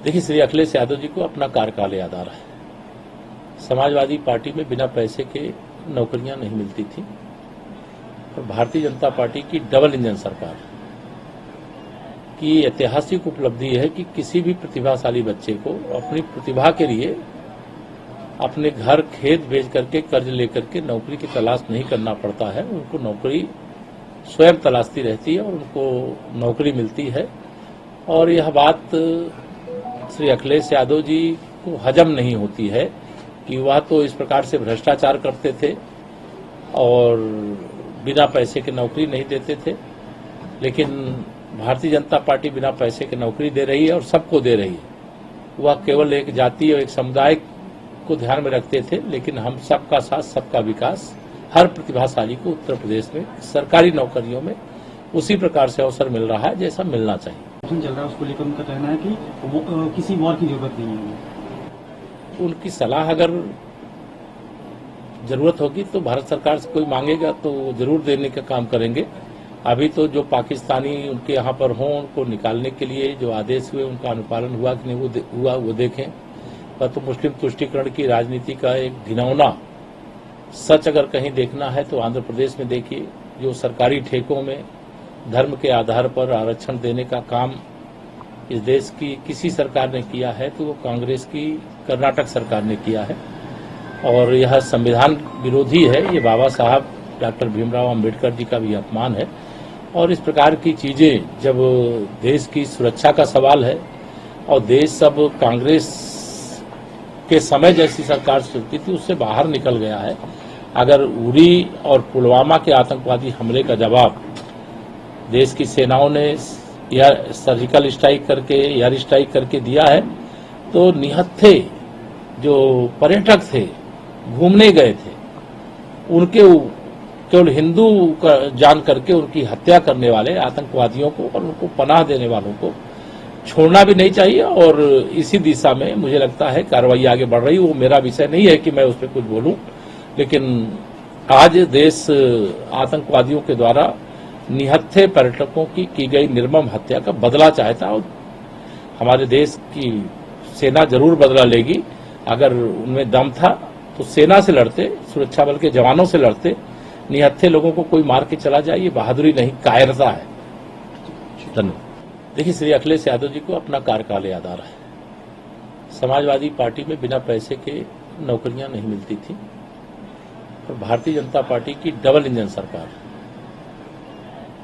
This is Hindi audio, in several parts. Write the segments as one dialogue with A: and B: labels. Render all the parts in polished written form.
A: देखिए, श्री अखिलेश यादव जी को अपना कार्यकाल याद आ रहा है। समाजवादी पार्टी में बिना पैसे के नौकरियां नहीं मिलती थी और भारतीय जनता पार्टी की डबल इंजन सरकार की ऐतिहासिक उपलब्धि है कि किसी भी प्रतिभाशाली बच्चे को अपनी प्रतिभा के लिए अपने घर खेत बेच करके कर्ज लेकर के नौकरी की तलाश नहीं करना पड़ता है। उनको नौकरी स्वयं तलाशती रहती है और उनको नौकरी मिलती है। और यह बात श्री अखिलेश यादव जी को हजम नहीं होती है कि वह तो इस प्रकार से भ्रष्टाचार करते थे और बिना पैसे के नौकरी नहीं देते थे, लेकिन भारतीय जनता पार्टी बिना पैसे के नौकरी दे रही है और सबको दे रही है। वह केवल एक जाति और एक समुदाय को ध्यान में रखते थे, लेकिन हम सबका साथ सबका विकास, हर प्रतिभाशाली को उत्तर प्रदेश में सरकारी नौकरियों में उसी प्रकार से अवसर मिल रहा है जैसा मिलना चाहिए।
B: चल रहा है, उसको लेकर उनका कहना है कि वो किसी वॉर की जरूरत नहीं है।
A: उनकी सलाह अगर जरूरत होगी तो भारत सरकार से कोई मांगेगा तो जरूर देने का काम करेंगे। अभी तो जो पाकिस्तानी उनके यहाँ पर हों, उनको निकालने के लिए जो आदेश हुए उनका अनुपालन हुआ कि नहीं वो देखें। पर तो मुस्लिम तुष्टीकरण की राजनीति का एक घिनौना सच अगर कहीं देखना है तो आंध्र प्रदेश में देखिए, जो सरकारी ठेकों में धर्म के आधार पर आरक्षण देने का काम इस देश की किसी सरकार ने किया है तो वो कांग्रेस की कर्नाटक सरकार ने किया है और यह संविधान विरोधी है। ये बाबा साहब डॉक्टर भीमराव अंबेडकर जी का भी अपमान है। और इस प्रकार की चीजें जब देश की सुरक्षा का सवाल है और देश सब कांग्रेस के समय जैसी सरकार चलती थी उससे बाहर निकल गया है। अगर उरी और पुलवामा के आतंकवादी हमले का जवाब देश की सेनाओं ने या सर्जिकल स्ट्राइक करके एयर स्ट्राइक करके दिया है तो निहत्थे जो पर्यटक थे, घूमने गए थे, उनके केवल हिंदू जान करके उनकी हत्या करने वाले आतंकवादियों को और उनको पनाह देने वालों को छोड़ना भी नहीं चाहिए। और इसी दिशा में मुझे लगता है कार्रवाई आगे बढ़ रही। वो मेरा विषय नहीं है कि मैं उस पर कुछ बोलूं, लेकिन आज देश आतंकवादियों के द्वारा निहत्थे पर्यटकों की गई निर्मम हत्या का बदला चाहता और हमारे देश की सेना जरूर बदला लेगी। अगर उनमें दम था तो सेना से लड़ते, सुरक्षा बल के जवानों से लड़ते। निहत्थे लोगों को कोई मार के चला जाए, ये बहादुरी नहीं, कायरता है। धन्यवाद। देखिए, श्री अखिलेश यादव जी को अपना कार्यकाल याद आ रहा है। समाजवादी पार्टी में बिना पैसे के नौकरियां नहीं मिलती थी और भारतीय जनता पार्टी की डबल इंजन सरकार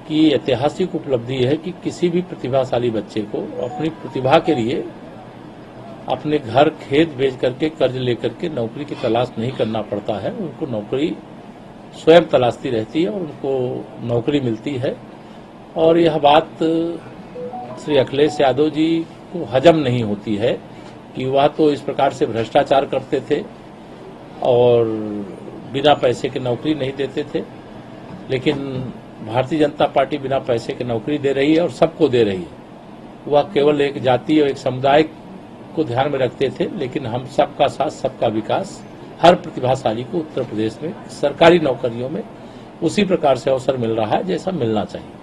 A: की ऐतिहासिक उपलब्धि है कि किसी भी प्रतिभाशाली बच्चे को अपनी प्रतिभा के लिए अपने घर खेत बेच करके कर्ज लेकर के नौकरी की तलाश नहीं करना पड़ता है। उनको नौकरी स्वयं तलाशती रहती है और उनको नौकरी मिलती है। और यह बात श्री अखिलेश यादव जी को हजम नहीं होती है कि वह तो इस प्रकार से भ्रष्टाचार करते थे और बिना पैसे के नौकरी नहीं देते थे, लेकिन भारतीय जनता पार्टी बिना पैसे के नौकरी दे रही है और सबको दे रही है। वह केवल एक जाति और एक समुदाय को ध्यान में रखते थे, लेकिन हम सबका साथ सबका विकास, हर प्रतिभाशाली को उत्तर प्रदेश में सरकारी नौकरियों में उसी प्रकार से अवसर मिल रहा है जैसा मिलना चाहिए।